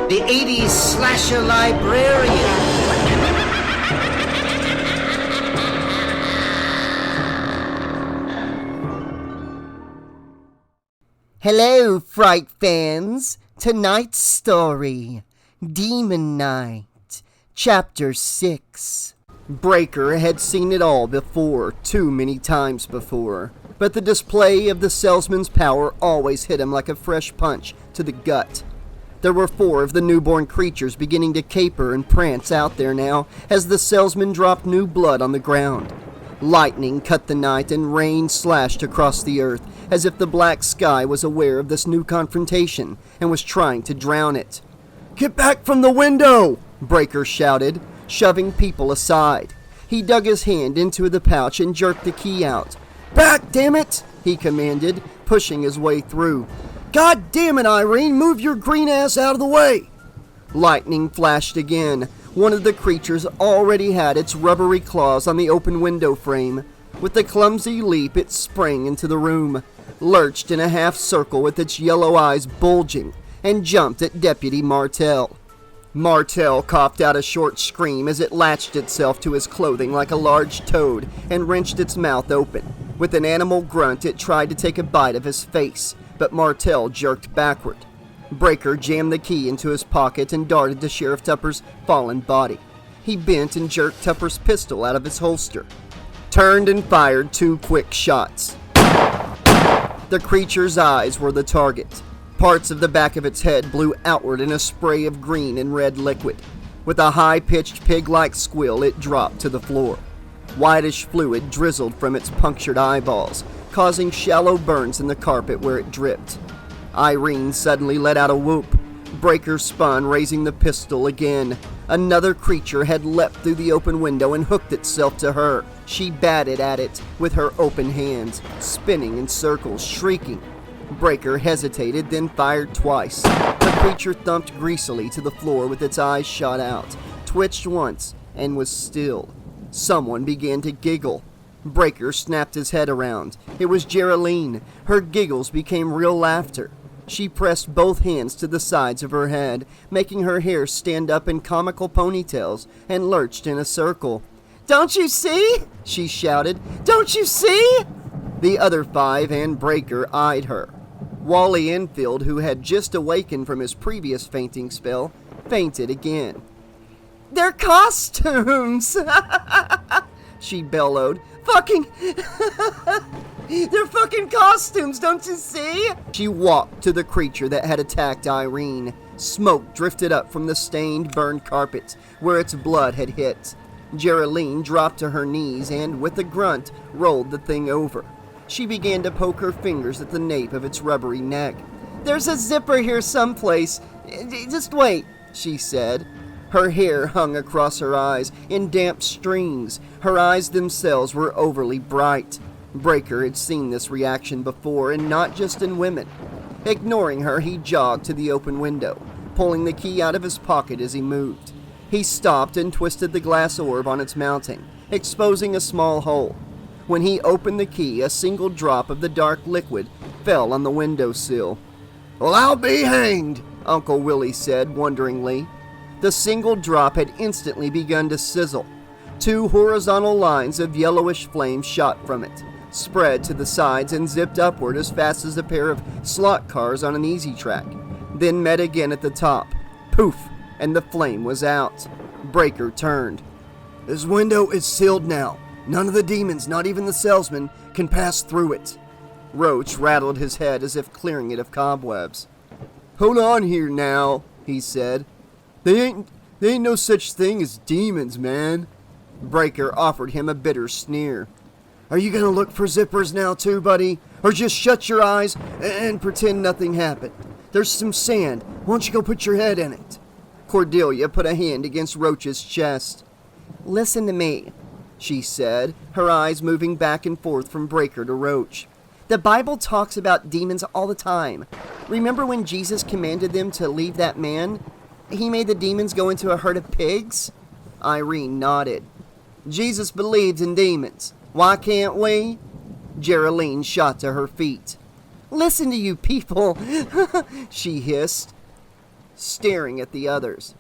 the 80s slasher librarian. Hello, Fright fans. Tonight's story, Demon Night, Chapter 6. Breaker had seen it all before, too many times before, but the display of the salesman's power always hit him like a fresh punch to the gut. There were 4 of the newborn creatures beginning to caper and prance out there now as the salesman dropped new blood on the ground. Lightning cut the night and rain slashed across the earth as if the black sky was aware of this new confrontation and was trying to drown it. "Get back from the window!" Breaker shouted, shoving people aside. He dug his hand into the pouch and jerked the key out. "Back, damn it!" he commanded, pushing his way through. "God damn it, Irene, move your green ass out of the way!" Lightning flashed again. One of the creatures already had its rubbery claws on the open window frame. With a clumsy leap, it sprang into the room, lurched in a half circle with its yellow eyes bulging, and jumped at Deputy Martell. Martell coughed out a short scream as it latched itself to his clothing like a large toad and wrenched its mouth open. With an animal grunt, it tried to take a bite of his face, but Martell jerked backward. Breaker jammed the key into his pocket and darted to Sheriff Tupper's fallen body. He bent and jerked Tupper's pistol out of its holster, turned and fired 2 quick shots. The creature's eyes were the target. Parts of the back of its head blew outward in a spray of green and red liquid. With a high-pitched pig-like squeal, it dropped to the floor. Whitish fluid drizzled from its punctured eyeballs, causing shallow burns in the carpet where it dripped. Irene suddenly let out a whoop. Breaker spun, raising the pistol again. Another creature had leapt through the open window and hooked itself to her. She batted at it with her open hands, spinning in circles, shrieking. Breaker hesitated, then fired twice. The creature thumped greasily to the floor with its eyes shot out, twitched once, and was still. Someone began to giggle. Breaker snapped his head around. It was Geraldine. Her giggles became real laughter. She pressed both hands to the sides of her head, making her hair stand up in comical ponytails, and lurched in a circle. "Don't you see?" she shouted. "Don't you see?" The other 5 and Breaker eyed her. Wally Enfield, who had just awakened from his previous fainting spell, fainted again. "They're costumes!" she bellowed. They're fucking costumes, don't you see?" She walked to the creature that had attacked Irene. Smoke drifted up from the stained, burned carpet where its blood had hit. Geraldine dropped to her knees and, with a grunt, rolled the thing over. She began to poke her fingers at the nape of its rubbery neck. "There's a zipper here someplace. Just wait," she said. Her hair hung across her eyes in damp streams. Her eyes themselves were overly bright. Breaker had seen this reaction before, and not just in women. Ignoring her, he jogged to the open window, pulling the key out of his pocket as he moved. He stopped and twisted the glass orb on its mounting, exposing a small hole. When he opened the key, a single drop of the dark liquid fell on the windowsill. "Well, I'll be hanged," Uncle Willie said wonderingly. The single drop had instantly begun to sizzle. 2 horizontal lines of yellowish flame shot from it, spread to the sides and zipped upward as fast as a pair of slot cars on an easy track, then met again at the top. Poof, and the flame was out. Breaker turned. "This window is sealed now. None of the demons, not even the salesman, can pass through it." Roach rattled his head as if clearing it of cobwebs. "Hold on here now," he said. They ain't no such thing as demons, man." Breaker offered him a bitter sneer. "Are you gonna look for zippers now too, buddy? Or just shut your eyes and pretend nothing happened? There's some sand. Why don't you go put your head in it?" Cordelia put a hand against Roach's chest. "Listen to me," she said, her eyes moving back and forth from Breaker to Roach. "The Bible talks about demons all the time. Remember when Jesus commanded them to leave that man? He made the demons go into a herd of pigs?" Irene nodded. "Jesus believed in demons. Why can't we?" Geraldine shot to her feet. "Listen to you people," she hissed. staring at the others.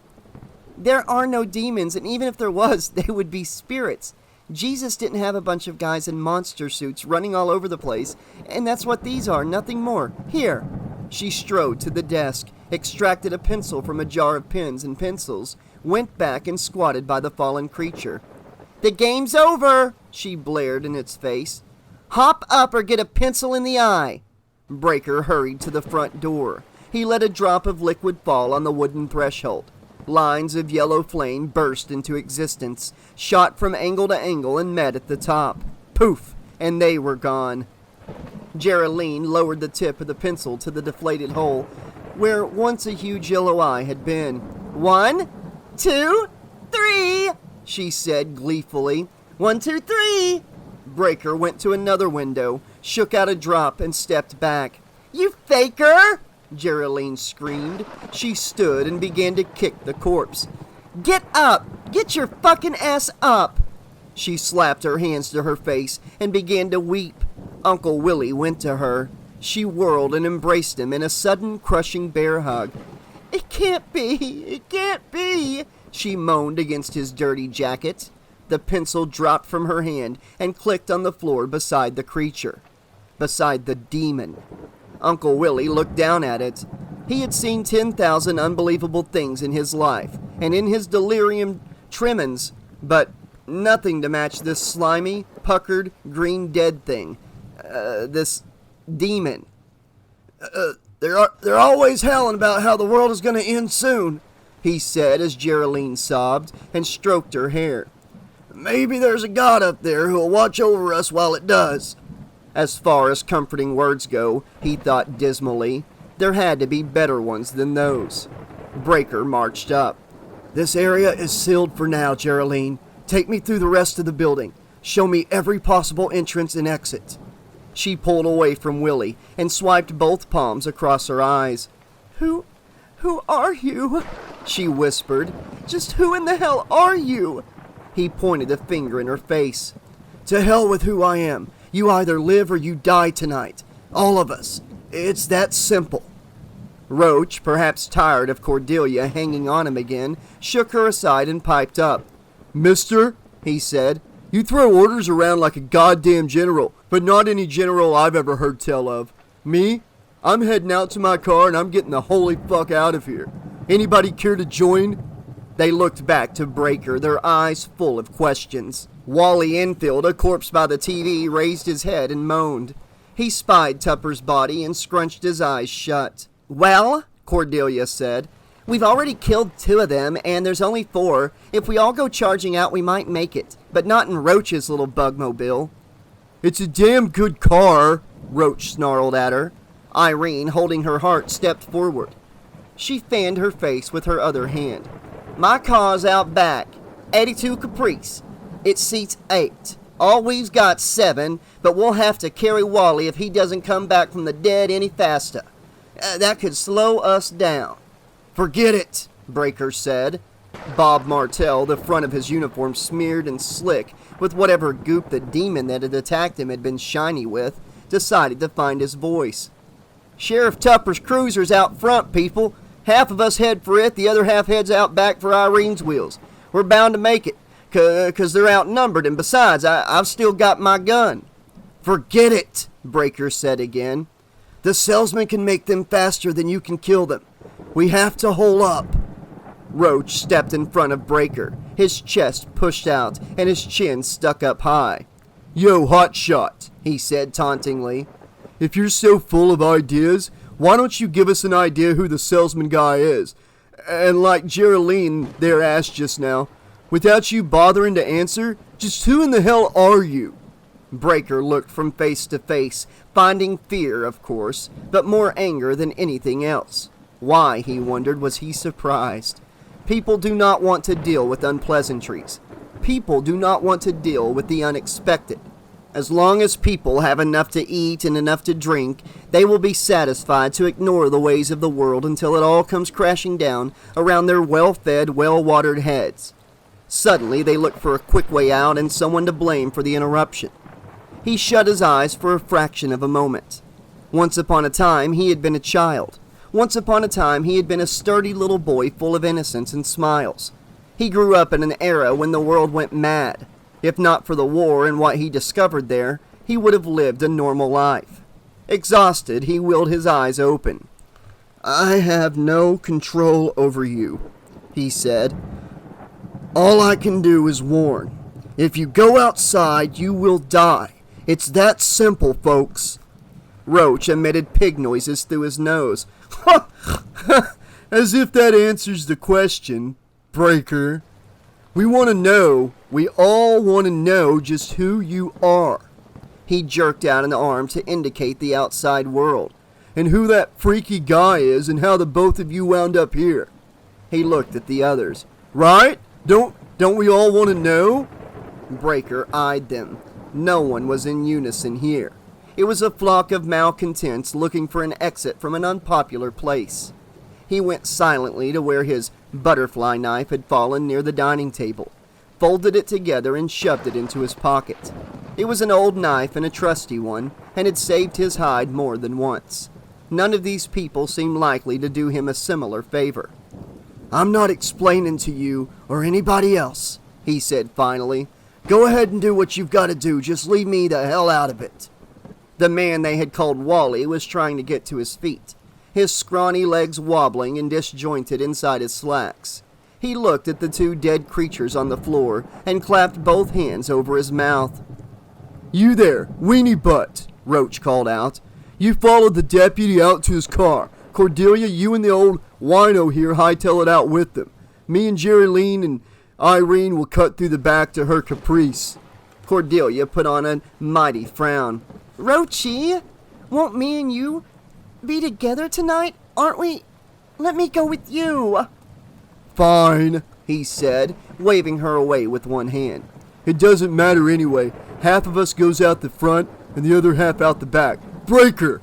There are no demons, and even if there was, they would be spirits. Jesus didn't have a bunch of guys in monster suits running all over the place, and that's what these are, nothing more. Here. She strode to the desk, extracted a pencil from a jar of pens and pencils, went back and squatted by the fallen creature. "The game's over," she blared in its face. "Hop up or get a pencil in the eye." Breaker hurried to the front door. He let a drop of liquid fall on the wooden threshold. Lines of yellow flame burst into existence, shot from angle to angle and met at the top. Poof! And they were gone. Geraldine lowered the tip of the pencil to the deflated hole, where once a huge yellow eye had been. 1, 2, 3, she said gleefully. 1, 2, 3. Breaker went to another window, shook out a drop, and stepped back. "You faker!" Geraldine screamed. She stood and began to kick the corpse. "Get up! Get your fucking ass up!" She slapped her hands to her face and began to weep. Uncle Willie went to her. She whirled and embraced him in a sudden, crushing bear hug. "It can't be! It can't be!" she moaned against his dirty jacket. The pencil dropped from her hand and clicked on the floor beside the creature. Beside the demon. Uncle Willie looked down at it. He had seen 10,000 unbelievable things in his life, and in his delirium tremens, but nothing to match this slimy, puckered, green dead thing. This demon. They're always howling about how the world is going to end soon, he said as Geraldine sobbed and stroked her hair. "Maybe there's a God up there who'll watch over us while it does." As far as comforting words go, he thought dismally, there had to be better ones than those. Breaker marched up. "This area is sealed for now, Geraldine. Take me through the rest of the building. Show me every possible entrance and exit." She pulled away from Willie and swiped both palms across her eyes. Who are you?" she whispered. "Just who in the hell are you?" He pointed a finger in her face. "To hell with who I am. You either live or you die tonight. All of us. It's that simple." Roach, perhaps tired of Cordelia hanging on him again, shook her aside and piped up. "Mister," he said, "you throw orders around like a goddamn general, but not any general I've ever heard tell of. Me? I'm heading out to my car and I'm getting the holy fuck out of here. Anybody care to join?" They looked back to Breaker, their eyes full of questions. Wally Enfield, a corpse by the TV, raised his head and moaned. He spied Tupper's body and scrunched his eyes shut. "Well," Cordelia said, "we've already killed 2 of them, and there's only 4. If we all go charging out, we might make it, but not in Roach's little bugmobile." "It's a damn good car," Roach snarled at her. Irene, holding her heart, stepped forward. She fanned her face with her other hand. "My car's out back. 82 Caprice. It seats 8. All we've got 7, but we'll have to carry Wally if he doesn't come back from the dead any faster. That could slow us down." "Forget it," Breaker said. Bob Martell, the front of his uniform smeared and slick with whatever goop the demon that had attacked him had been shiny with, decided to find his voice. "Sheriff Tupper's cruiser's out front, people. Half of us head for it, the other half heads out back for Irene's wheels. We're bound to make it, 'cause they're outnumbered, and besides, I've still got my gun." "Forget it," Breaker said again. "The salesman can make them faster than you can kill them. We have to hole up." Roach stepped in front of Breaker, his chest pushed out and his chin stuck up high. "Yo, hotshot," he said tauntingly. "If you're so full of ideas, why don't you give us an idea who the salesman guy is? And like Geraldine there asked just now, without you bothering to answer, just who in the hell are you?" Breaker looked from face to face, finding fear, of course, but more anger than anything else. Why, he wondered, was he surprised? People do not want to deal with unpleasantries. People do not want to deal with the unexpected. As long as people have enough to eat and enough to drink, they will be satisfied to ignore the ways of the world until it all comes crashing down around their well-fed, well-watered heads. Suddenly, they look for a quick way out and someone to blame for the interruption. He shut his eyes for a fraction of a moment. Once upon a time, he had been a child. Once upon a time, he had been a sturdy little boy full of innocence and smiles. He grew up in an era when the world went mad. If not for the war and what he discovered there, he would have lived a normal life. Exhausted, he willed his eyes open. "I have no control over you," he said. "All I can do is warn. If you go outside, you will die. It's that simple, folks." Roach emitted pig noises through his nose. "As if that answers the question, Breaker. We all want to know just who you are." He jerked out an arm to indicate the outside world. "And who that freaky guy is and how the both of you wound up here." He looked at the others. "Right? Don't we all want to know?" Breaker eyed them. No one was in unison here. It was a flock of malcontents looking for an exit from an unpopular place. He went silently to where his butterfly knife had fallen near the dining table, folded it together and shoved it into his pocket. It was an old knife and a trusty one, and had saved his hide more than once. None of these people seemed likely to do him a similar favor. "I'm not explaining to you or anybody else," he said finally. "Go ahead and do what you've got to do. Just leave me the hell out of it." The man they had called Wally was trying to get to his feet, his scrawny legs wobbling and disjointed inside his slacks. He looked at the two dead creatures on the floor and clapped both hands over his mouth. "You there, weenie butt," Roach called out. "You followed the deputy out to his car. Cordelia, you and the old wino here hightail it out with them. Me and Geraldine and Irene will cut through the back to her caprice." Cordelia put on a mighty frown. "Roachy, won't me and you be together tonight, aren't we? Let me go with you." "Fine," he said, waving her away with one hand. "It doesn't matter anyway. Half of us goes out the front and the other half out the back. Breaker!"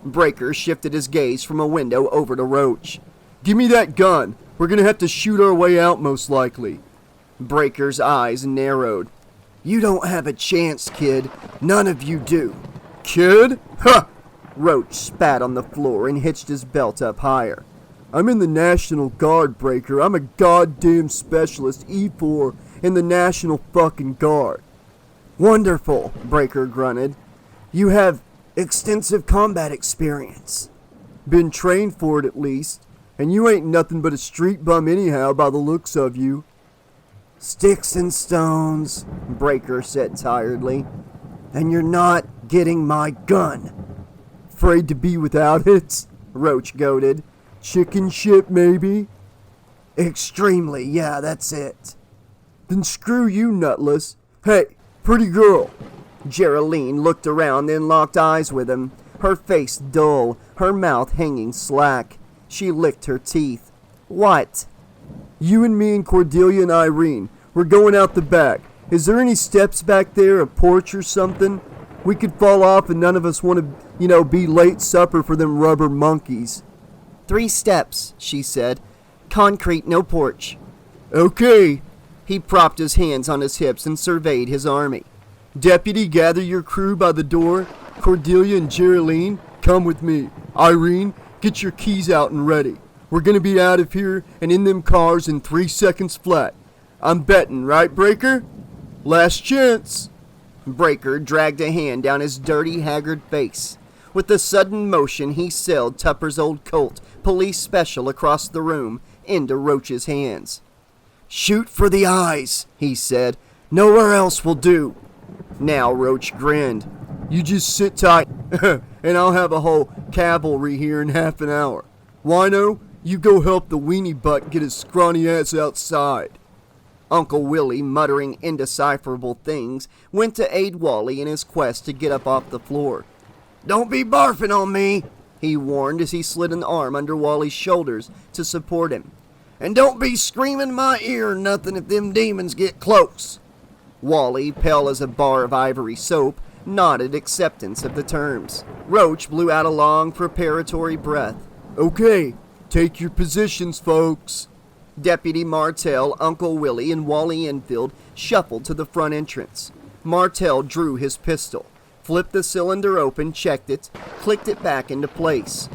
Breaker shifted his gaze from a window over to Roach. "Give me that gun. We're gonna have to shoot our way out most likely." Breaker's eyes narrowed. "You don't have a chance, kid. None of you do." "Kid? Ha!" Roach spat on the floor and hitched his belt up higher. "I'm in the National Guard, Breaker. I'm a goddamn specialist E4 in the National fucking Guard." "Wonderful," Breaker grunted. "You have extensive combat experience." "Been trained for it at least. And you ain't nothing but a street bum anyhow by the looks of you." "Sticks and stones," Breaker said tiredly. "And you're not getting my gun." "Afraid to be without it?" Roach goaded. "Chicken shit, maybe?" "Extremely, yeah, that's it." "Then screw you, nutless. Hey, pretty girl." Geraldine looked around, then locked eyes with him, her face dull, her mouth hanging slack. She licked her teeth. "What?" "You and me and Cordelia and Irene. We're going out the back. Is there any steps back there, a porch or something? We could fall off and none of us want to, be late supper for them rubber monkeys." "3 steps," she said. "Concrete, no porch." "Okay." He propped his hands on his hips and surveyed his army. "Deputy, gather your crew by the door. Cordelia and Geraldine, come with me. Irene, get your keys out and ready. We're gonna be out of here and in them cars in 3 seconds flat. I'm betting, right, Breaker? Last chance." Breaker dragged a hand down his dirty, haggard face. With a sudden motion, he sailed Tupper's old Colt, police special, across the room, into Roach's hands. "Shoot for the eyes," he said. "Nowhere else will do." Now Roach grinned. "You just sit tight, and I'll have a whole cavalry here in half an hour. Wino, you go help the weenie butt get his scrawny ass outside." Uncle Willie, muttering indecipherable things, went to aid Wally in his quest to get up off the floor. "Don't be barfing on me," he warned as he slid an arm under Wally's shoulders to support him. "And don't be screaming my ear or nothing if them demons get close." Wally, pale as a bar of ivory soap, nodded acceptance of the terms. Roach blew out a long preparatory breath. "Okay, take your positions, folks." Deputy Martell, Uncle Willie, and Wally Enfield shuffled to the front entrance. Martell drew his pistol, flipped the cylinder open, checked it, clicked it back into place.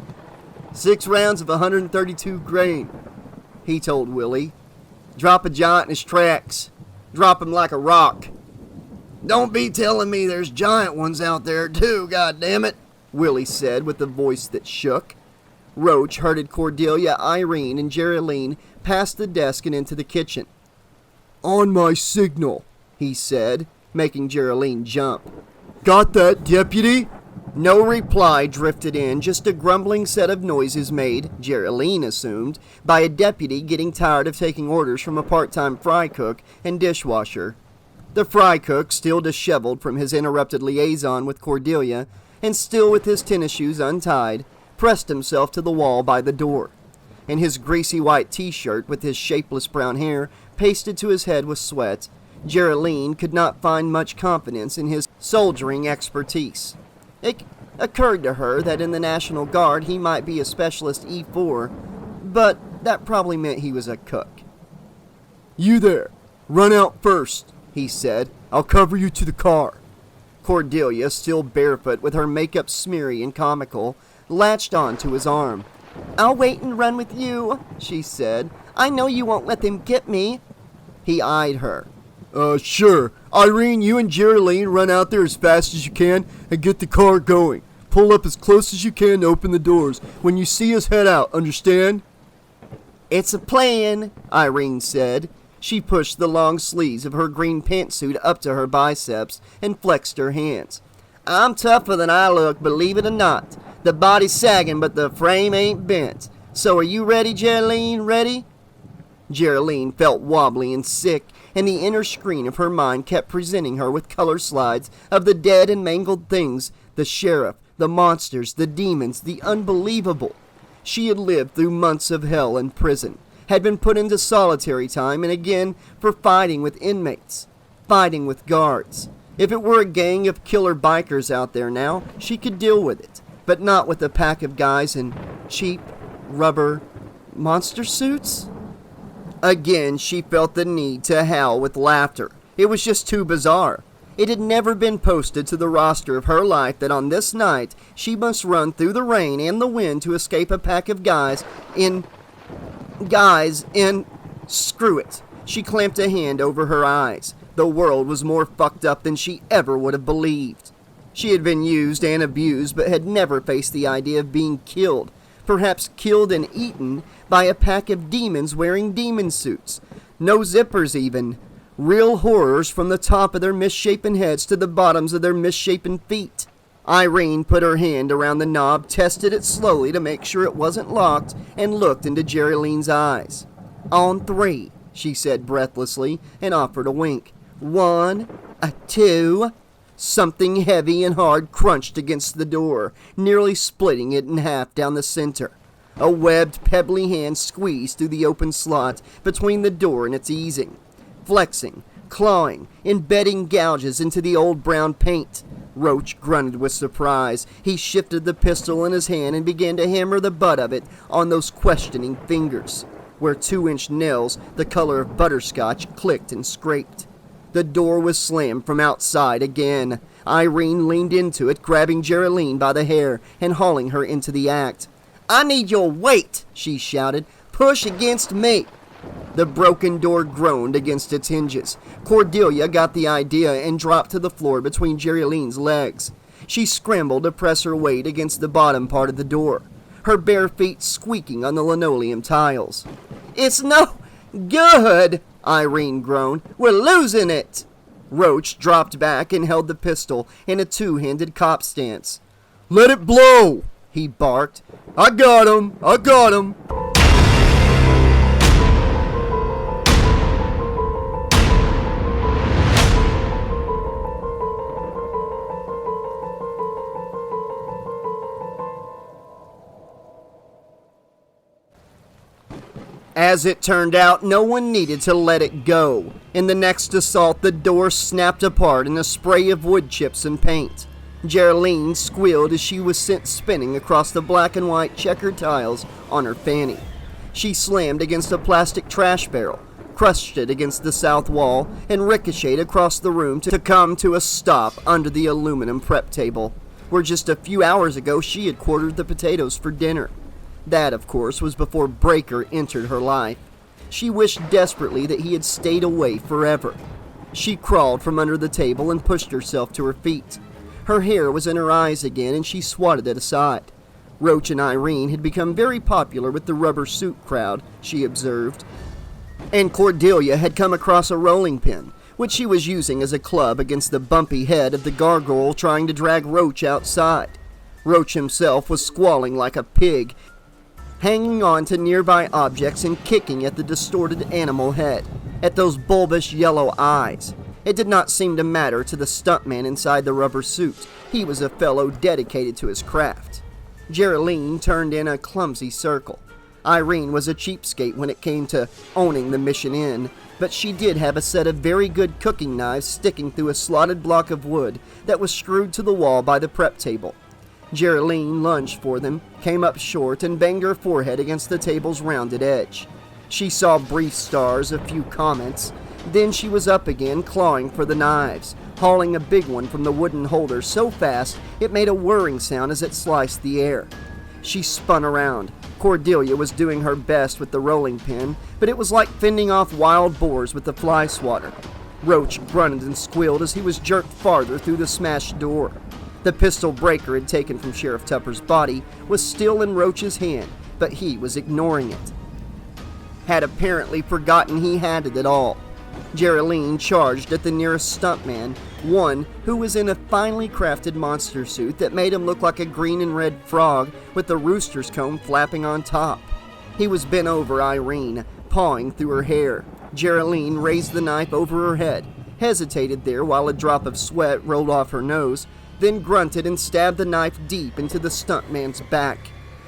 6 rounds of 132 grain, he told Willie. Drop a giant in his tracks. Drop him like a rock. Don't be telling me there's giant ones out there too, goddammit, Willie said with a voice that shook. Roach herded Cordelia, Irene, and Geraldine past the desk and into the kitchen. On my signal, he said, making Geraldine jump. Got that, deputy? No reply drifted in, just a grumbling set of noises made, Geraldine assumed, by a deputy getting tired of taking orders from a part-time fry cook and dishwasher. The fry cook, still disheveled from his interrupted liaison with Cordelia, and still with his tennis shoes untied, pressed himself to the wall by the door. In his greasy white t-shirt with his shapeless brown hair pasted to his head with sweat, Geraldine could not find much confidence in his soldiering expertise. It occurred to her that in the National Guard he might be a specialist E4, but that probably meant he was a cook. You there, run out first, he said. I'll cover you to the car. Cordelia, still barefoot with her makeup smeary and comical, latched on to his arm. I'll wait and run with you, she said. I know you won't let them get me. He eyed her. Sure. Irene, you and Geraldine run out there as fast as you can and get the car going. Pull up as close as you can to open the doors when you see us head out, understand? It's a plan, Irene said. She pushed the long sleeves of her green pantsuit up to her biceps and flexed her hands. I'm tougher than I look, believe it or not. The body's sagging, but the frame ain't bent. So are you ready, Geraldine? Ready? Geraldine felt wobbly and sick, and the inner screen of her mind kept presenting her with color slides of the dead and mangled things, the sheriff, the monsters, the demons, the unbelievable. She had lived through months of hell in prison, had been put into solitary time, and again for fighting with inmates, fighting with guards. If it were a gang of killer bikers out there now, she could deal with it, but not with a pack of guys in cheap, rubber monster suits. Again, she felt the need to howl with laughter. It was just too bizarre. It had never been posted to the roster of her life that on this night she must run through the rain and the wind to escape a pack of guys in... Screw it. She clamped a hand over her eyes. The world was more fucked up than she ever would have believed. She had been used and abused, but had never faced the idea of being killed. Perhaps killed and eaten by a pack of demons wearing demon suits. No zippers even. Real horrors from the top of their misshapen heads to the bottoms of their misshapen feet. Irene put her hand around the knob, tested it slowly to make sure it wasn't locked, and looked into Geraldine's eyes. On 3, she said breathlessly, and offered a wink. 1, 2... Something heavy and hard crunched against the door, nearly splitting it in half down the center. A webbed, pebbly hand squeezed through the open slot between the door and its easing, flexing, clawing, embedding gouges into the old brown paint. Roach grunted with surprise. He shifted the pistol in his hand and began to hammer the butt of it on those questioning fingers, where 2-inch nails, the color of butterscotch, clicked and scraped. The door was slammed from outside again. Irene leaned into it, grabbing Geraldine by the hair and hauling her into the act. I need your weight, she shouted. Push against me. The broken door groaned against its hinges. Cordelia got the idea and dropped to the floor between Geraldine's legs. She scrambled to press her weight against the bottom part of the door, her bare feet squeaking on the linoleum tiles. It's no good, Irene groaned. We're losing it. Roach dropped back and held the pistol in a 2-handed cop stance. Let it blow, he barked. I got him. As it turned out, no one needed to let it go. In the next assault, the door snapped apart in a spray of wood chips and paint. Geraldine squealed as she was sent spinning across the black and white checkered tiles on her fanny. She slammed against a plastic trash barrel, crushed it against the south wall, and ricocheted across the room to come to a stop under the aluminum prep table, where just a few hours ago she had quartered the potatoes for dinner. That, of course, was before Breaker entered her life. She wished desperately that he had stayed away forever. She crawled from under the table and pushed herself to her feet. Her hair was in her eyes again, and she swatted it aside. Roach and Irene had become very popular with the rubber suit crowd, she observed. And Cordelia had come across a rolling pin, which she was using as a club against the bumpy head of the gargoyle trying to drag Roach outside. Roach himself was squalling like a pig, hanging on to nearby objects and kicking at the distorted animal head, at those bulbous yellow eyes. It did not seem to matter to the stuntman inside the rubber suit. He was a fellow dedicated to his craft. Geraldine turned in a clumsy circle. Irene was a cheapskate when it came to owning the Mission Inn, but she did have a set of very good cooking knives sticking through a slotted block of wood that was screwed to the wall by the prep table. Geraldine lunged for them, came up short, and banged her forehead against the table's rounded edge. She saw brief stars, a few comments. Then she was up again, clawing for the knives, hauling a big one from the wooden holder so fast it made a whirring sound as it sliced the air. She spun around. Cordelia was doing her best with the rolling pin, but it was like fending off wild boars with the fly swatter. Roach grunted and squealed as he was jerked farther through the smashed door. The pistol Breaker had taken from Sheriff Tupper's body was still in Roach's hand, but he was ignoring it. Had apparently forgotten he had it at all. Geraldine charged at the nearest stuntman, one who was in a finely crafted monster suit that made him look like a green and red frog with the rooster's comb flapping on top. He was bent over Irene, pawing through her hair. Geraldine raised the knife over her head, hesitated there while a drop of sweat rolled off her nose, then grunted and stabbed the knife deep into the stuntman's back.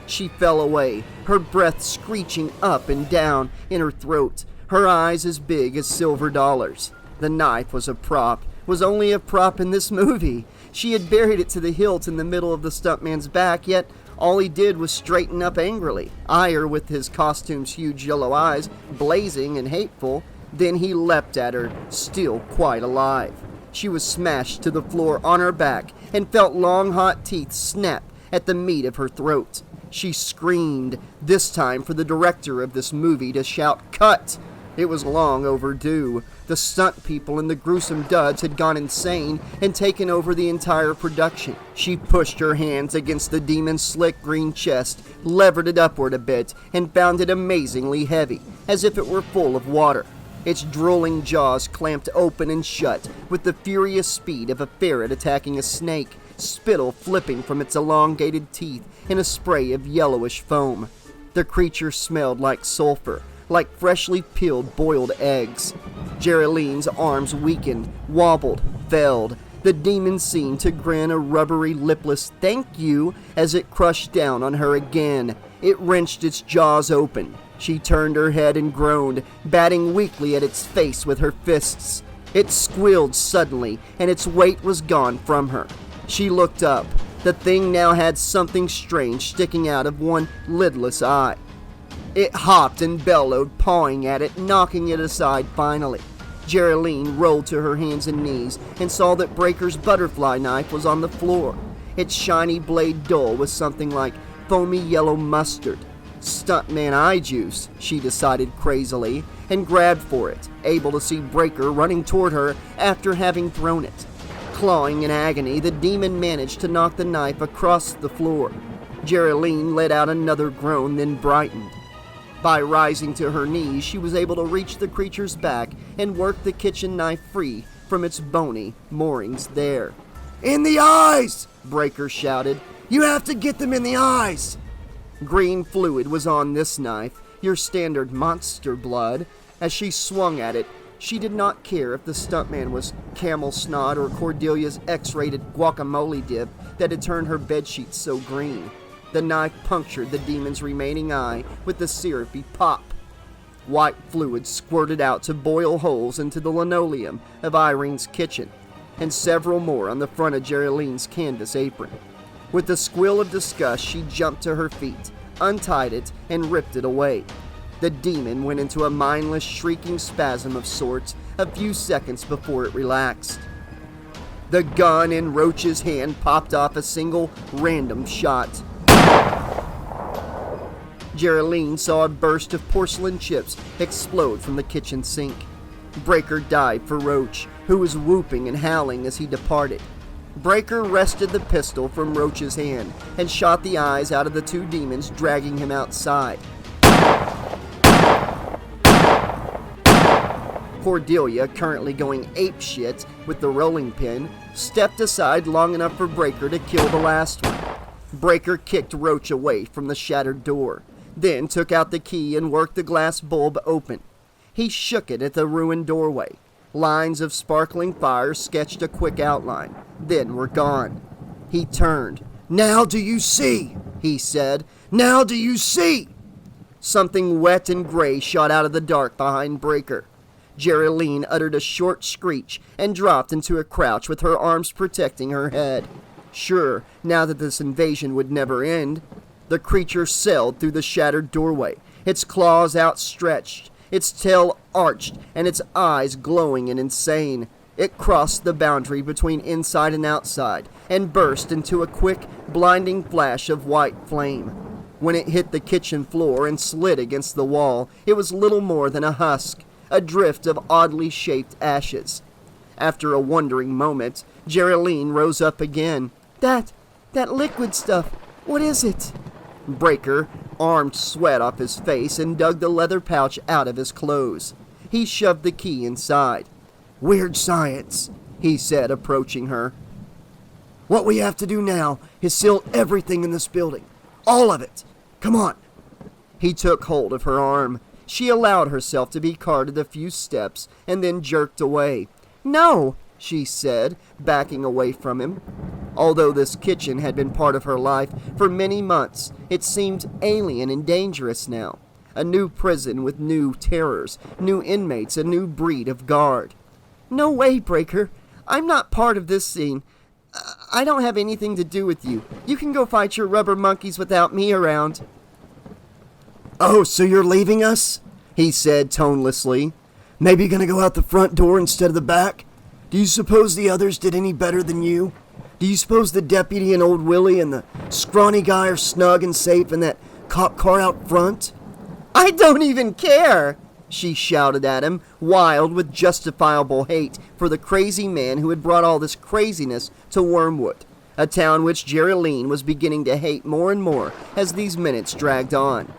She fell away, her breath screeching up and down in her throat, her eyes as big as silver dollars. The knife was a prop, was only a prop in this movie. She had buried it to the hilt in the middle of the stuntman's back, yet all he did was straighten up angrily, eye her with his costume's huge yellow eyes, blazing and hateful. Then he leapt at her, still quite alive. She was smashed to the floor on her back and felt long hot teeth snap at the meat of her throat. She screamed, this time for the director of this movie to shout, "Cut!" It was long overdue. The stunt people and the gruesome duds had gone insane and taken over the entire production. She pushed her hands against the demon's slick green chest, levered it upward a bit, and found it amazingly heavy, as if it were full of water. Its drooling jaws clamped open and shut with the furious speed of a ferret attacking a snake, spittle flipping from its elongated teeth in a spray of yellowish foam. The creature smelled like sulfur, like freshly peeled boiled eggs. Geraldine's arms weakened, wobbled, failed. The demon seemed to grin a rubbery, lipless "thank you" as it crushed down on her again. It wrenched its jaws open. She turned her head and groaned, batting weakly at its face with her fists. It squealed suddenly, and its weight was gone from her. She looked up. The thing now had something strange sticking out of one lidless eye. It hopped and bellowed, pawing at it, knocking it aside finally. Geraldine rolled to her hands and knees and saw that Breaker's butterfly knife was on the floor, its shiny blade dull with something like foamy yellow mustard. Stuntman eye juice, she decided crazily, and grabbed for it, able to see Breaker running toward her after having thrown it. Clawing in agony, the demon managed to knock the knife across the floor. Geraldine let out another groan, then brightened. By rising to her knees, she was able to reach the creature's back and work the kitchen knife free from its bony moorings there. "In the eyes!" Breaker shouted. "You have to get them in the eyes!" Green fluid was on this knife, your standard monster blood. As she swung at it, she did not care if the stuntman was camel snot or Cordelia's X-rated guacamole dip that had turned her bedsheets so green. The knife punctured the demon's remaining eye with a syrupy pop. White fluid squirted out to boil holes into the linoleum of Irene's kitchen, and several more on the front of Geraldine's canvas apron. With a squeal of disgust, she jumped to her feet, untied it, and ripped it away. The demon went into a mindless, shrieking spasm of sorts a few seconds before it relaxed. The gun in Roach's hand popped off a single random shot. Geraldine saw a burst of porcelain chips explode from the kitchen sink. Breaker dived for Roach, who was whooping and howling as he departed. Breaker wrested the pistol from Roach's hand and shot the eyes out of the two demons, dragging him outside. Cordelia, currently going apeshit with the rolling pin, stepped aside long enough for Breaker to kill the last one. Breaker kicked Roach away from the shattered door, then took out the key and worked the glass bulb open. He shook it at the ruined doorway. Lines of sparkling fire sketched a quick outline, then were gone. He turned. "Now do you see?" he said. "Now do you see?" Something wet and gray shot out of the dark behind Breaker. Geraldine uttered a short screech and dropped into a crouch with her arms protecting her head. Sure, now that this invasion would never end. The creature sailed through the shattered doorway, its claws outstretched, its tail arched, and its eyes glowing and insane. It crossed the boundary between inside and outside, and burst into a quick, blinding flash of white flame. When it hit the kitchen floor and slid against the wall, it was little more than a husk, a drift of oddly shaped ashes. After a wondering moment, Geraldine rose up again. That liquid stuff, what is it?" Breaker armed sweat off his face and dug the leather pouch out of his clothes. He shoved the key inside. "Weird science," he said, approaching her. "What we have to do now is seal everything in this building. All of it. Come on." He took hold of her arm. She allowed herself to be carted a few steps and then jerked away. "No," she said, backing away from him. Although this kitchen had been part of her life for many months, it seemed alien and dangerous now. A new prison with new terrors, new inmates, a new breed of guard. "No way, Breaker. I'm not part of this scene. I don't have anything to do with you. You can go fight your rubber monkeys without me around." "Oh, so you're leaving us?" he said tonelessly. "Maybe gonna go out the front door instead of the back? Do you suppose the others did any better than you? Do you suppose the deputy and old Willie and the scrawny guy are snug and safe in that cop car out front?" "I don't even care!" she shouted at him, wild with justifiable hate for the crazy man who had brought all this craziness to Wormwood, a town which Geraldine was beginning to hate more and more as these minutes dragged on.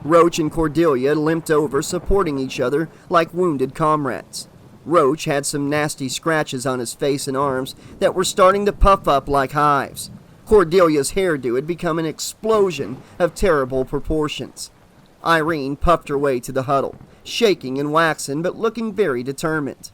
Roach and Cordelia limped over, supporting each other like wounded comrades. Roach had some nasty scratches on his face and arms that were starting to puff up like hives. Cordelia's hairdo had become an explosion of terrible proportions. Irene puffed her way to the huddle, shaking and waxen, but looking very determined.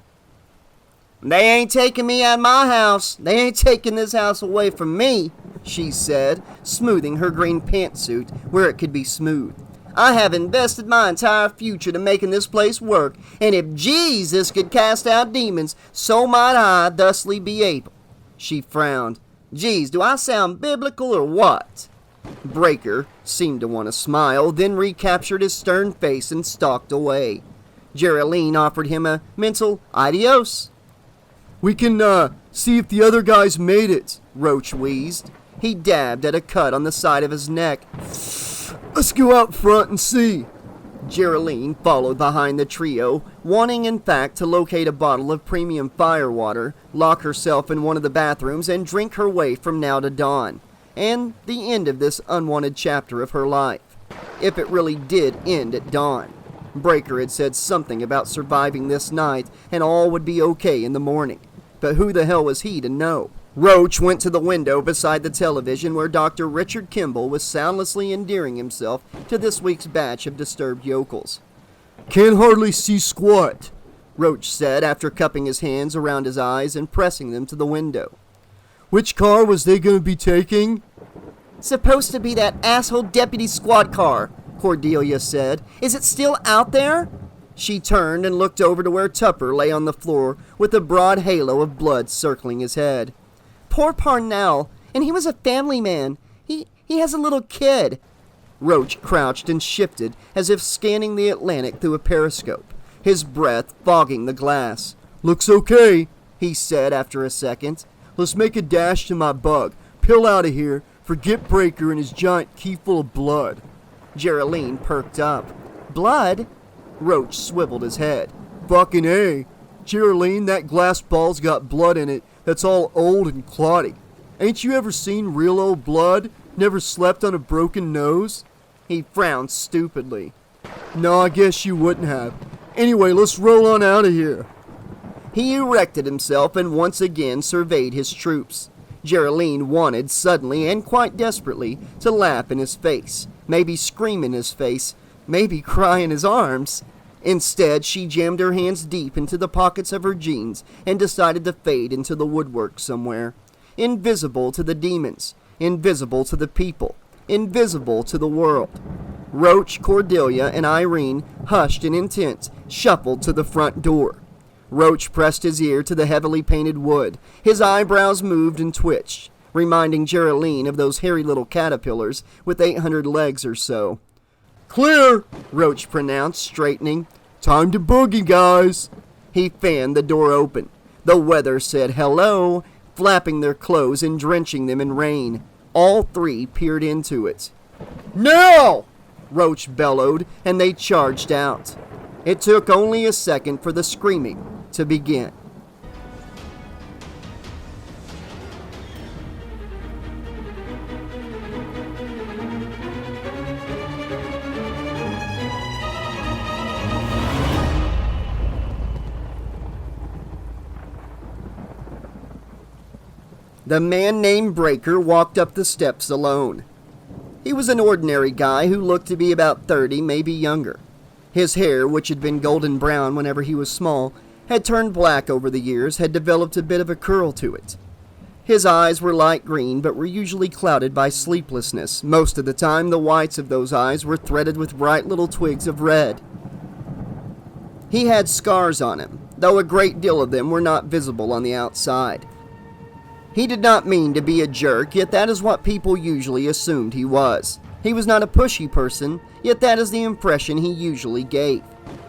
"They ain't taking me out of my house. They ain't taking this house away from me," she said, smoothing her green pantsuit where it could be smoothed. "I have invested my entire future to making this place work, and if Jesus could cast out demons, so might I thusly be able." She frowned. "Geez, do I sound biblical or what?" Breaker seemed to want to smile, then recaptured his stern face and stalked away. Geraldine offered him a mental adios. "We can, see if the other guys made it," Roach wheezed. He dabbed at a cut on the side of his neck. "Let's go out front and see." Geraldine followed behind the trio, wanting in fact to locate a bottle of premium firewater, lock herself in one of the bathrooms, and drink her way from now to dawn, and the end of this unwanted chapter of her life. If it really did end at dawn. Breaker had said something about surviving this night and all would be okay in the morning, but who the hell was he to know? Roach went to the window beside the television where Dr. Richard Kimball was soundlessly endearing himself to this week's batch of disturbed yokels. "Can't hardly see squat," Roach said after cupping his hands around his eyes and pressing them to the window. "Which car was they going to be taking?" "Supposed to be that asshole deputy squad car," Cordelia said. "Is it still out there?" She turned and looked over to where Tupper lay on the floor with a broad halo of blood circling his head. "Poor Parnell, and he was a family man. He has a little kid." Roach crouched and shifted as if scanning the Atlantic through a periscope, his breath fogging the glass. "Looks okay," he said after a second. "Let's make a dash to my bug, pill out of here, forget Breaker and his giant key full of blood." Geraldine perked up. Blood? Roach swiveled his head. Fucking A. Geraldine, that glass ball's got blood in it that's all old and clotty. Ain't you ever seen real old blood? Never slept on a broken nose? He frowned stupidly. No, I guess you wouldn't have. Anyway, let's roll on out of here. He erected himself and once again surveyed his troops. Geraldine wanted, suddenly and quite desperately, to laugh in his face, maybe scream in his face, maybe cry in his arms. Instead, she jammed her hands deep into the pockets of her jeans and decided to fade into the woodwork somewhere. Invisible to the demons, invisible to the people, invisible to the world. Roach, Cordelia, and Irene, hushed and intent, shuffled to the front door. Roach pressed his ear to the heavily painted wood. His eyebrows moved and twitched, reminding Geraldine of those hairy little caterpillars with 800 legs or so. Clear, Roach pronounced, straightening. Time to boogie, guys. He fanned the door open. The weather said hello, flapping their clothes and drenching them in rain. All three peered into it. Now! Roach bellowed, and they charged out. It took only a second for the screaming to begin. The man named Breaker walked up the steps alone. He was an ordinary guy who looked to be about 30, maybe younger. His hair, which had been golden brown whenever he was small, had turned black over the years, had developed a bit of a curl to it. His eyes were light green, but were usually clouded by sleeplessness. Most of the time, the whites of those eyes were threaded with bright little twigs of red. He had scars on him, though a great deal of them were not visible on the outside. He did not mean to be a jerk, yet that is what people usually assumed he was. He was not a pushy person, yet that is the impression he usually gave.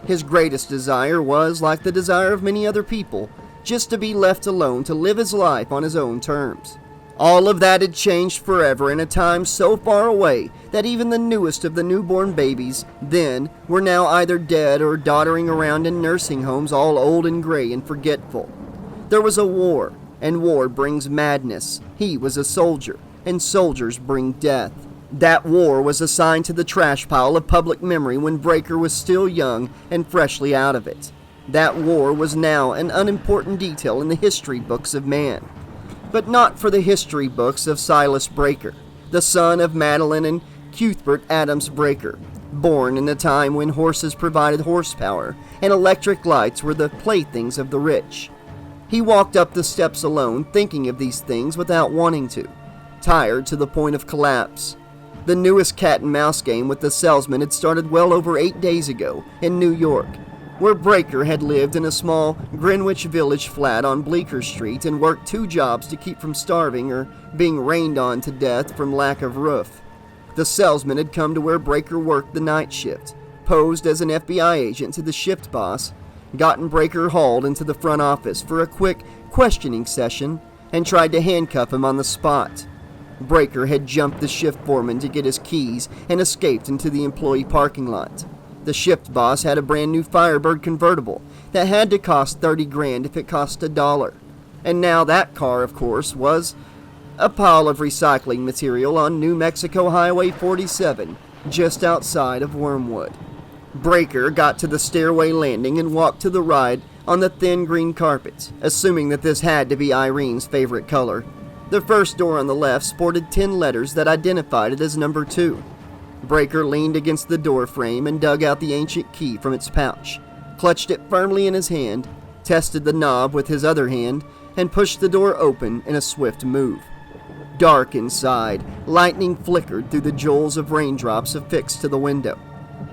His greatest desire was, like the desire of many other people, just to be left alone to live his life on his own terms. All of that had changed forever in a time so far away that even the newest of the newborn babies then were now either dead or doddering around in nursing homes all old and gray and forgetful. There was a war, and war brings madness. He was a soldier, and soldiers bring death. That war was assigned to the trash pile of public memory when Breaker was still young and freshly out of it. That war was now an unimportant detail in the history books of man. But not for the history books of Silas Breaker, the son of Madeline and Cuthbert Adams Breaker, born in a time when horses provided horsepower and electric lights were the playthings of the rich. He walked up the steps alone, thinking of these things without wanting to, tired to the point of collapse. The newest cat and mouse game with the salesman had started well over 8 days ago in New York, where Breaker had lived in a small Greenwich Village flat on Bleecker Street and worked 2 jobs to keep from starving or being rained on to death from lack of roof. The salesman had come to where Breaker worked the night shift, posed as an FBI agent to the shift boss, gotten Breaker hauled into the front office for a quick questioning session, and tried to handcuff him on the spot. Breaker had jumped the shift foreman to get his keys and escaped into the employee parking lot. The shift boss had a brand new Firebird convertible that had to cost $30,000 if it cost $1. And now that car, of course, was a pile of recycling material on New Mexico Highway 47, just outside of Wormwood. Breaker got to the stairway landing and walked to the right on the thin green carpet, assuming that this had to be Irene's favorite color. The first door on the left sported 10 letters that identified it as number 2. Breaker leaned against the door frame and dug out the ancient key from its pouch, clutched it firmly in his hand, tested the knob with his other hand, and pushed the door open in a swift move. Dark inside, lightning flickered through the jewels of raindrops affixed to the window.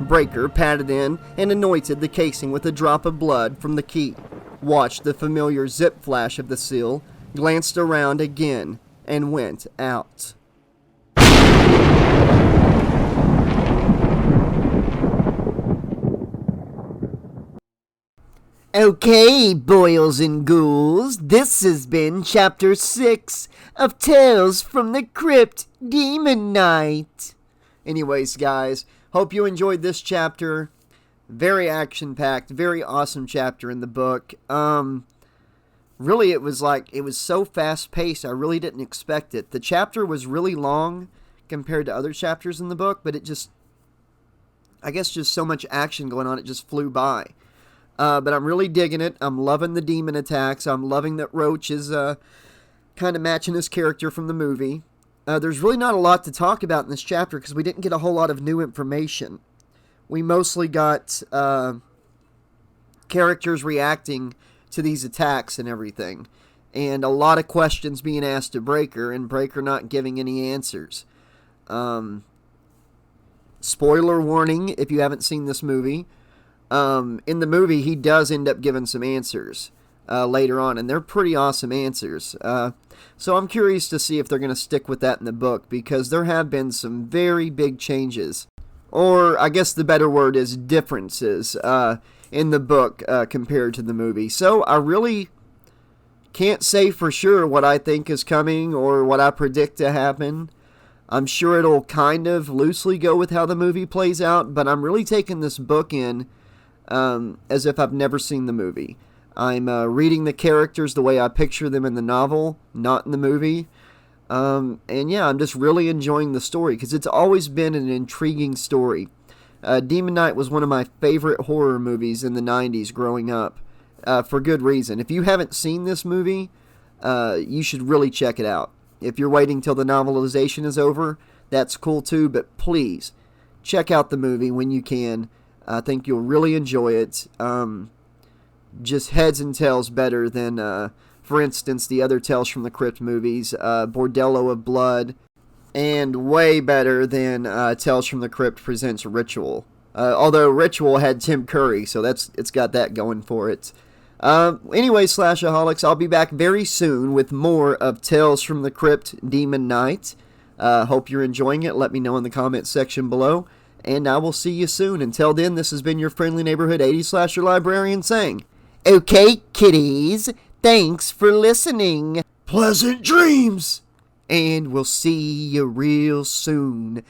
Breaker patted in and anointed the casing with a drop of blood from the key, watched the familiar zip flash of the seal, glanced around again, and went out. Okay, boils and ghouls, this has been Chapter 6 of Tales from the Crypt Demon Night. Anyways, guys, Hope you enjoyed this chapter. Very action-packed, very awesome chapter in the book. Really, it was so fast-paced, I really didn't expect it. The chapter was really long compared to other chapters in the book, but it just, I guess just so much action going on, it just flew by. But I'm really digging it. I'm loving the demon attacks. I'm loving that Roach is kind of matching his character from the movie. There's really not a lot to talk about in this chapter because we didn't get a whole lot of new information. We mostly got characters reacting to these attacks and everything. And a lot of questions being asked to Breaker, and Breaker not giving any answers. Spoiler warning if you haven't seen this movie. In the movie, he does end up giving some answers later on, and they're pretty awesome answers. So I'm curious to see if they're going to stick with that in the book, because there have been some very big changes. Or, I guess the better word is differences in the book compared to the movie. So I really can't say for sure what I think is coming or what I predict to happen. I'm sure it'll kind of loosely go with how the movie plays out, but I'm really taking this book in as if I've never seen the movie. I'm reading the characters the way I picture them in the novel, not in the movie. And yeah, I'm just really enjoying the story because it's always been an intriguing story. Demon Knight was one of my favorite horror movies in the 90s growing up, for good reason. If you haven't seen this movie, you should really check it out. If you're waiting till the novelization is over, that's cool too, but please check out the movie when you can. I think you'll really enjoy it. Just heads and tails better than, for instance, the other Tales from the Crypt movies, Bordello of Blood, and way better than Tales from the Crypt presents Ritual. Although Ritual had Tim Curry, so it's got that going for it. Anyway, Slashaholics, I'll be back very soon with more of Tales from the Crypt Demon Knight. Hope you're enjoying it. Let me know in the comments section below. And I will see you soon. Until then, this has been your friendly neighborhood 80s slasher librarian saying, Okay, kiddies, thanks for listening. pleasant dreams! And we'll see you real soon.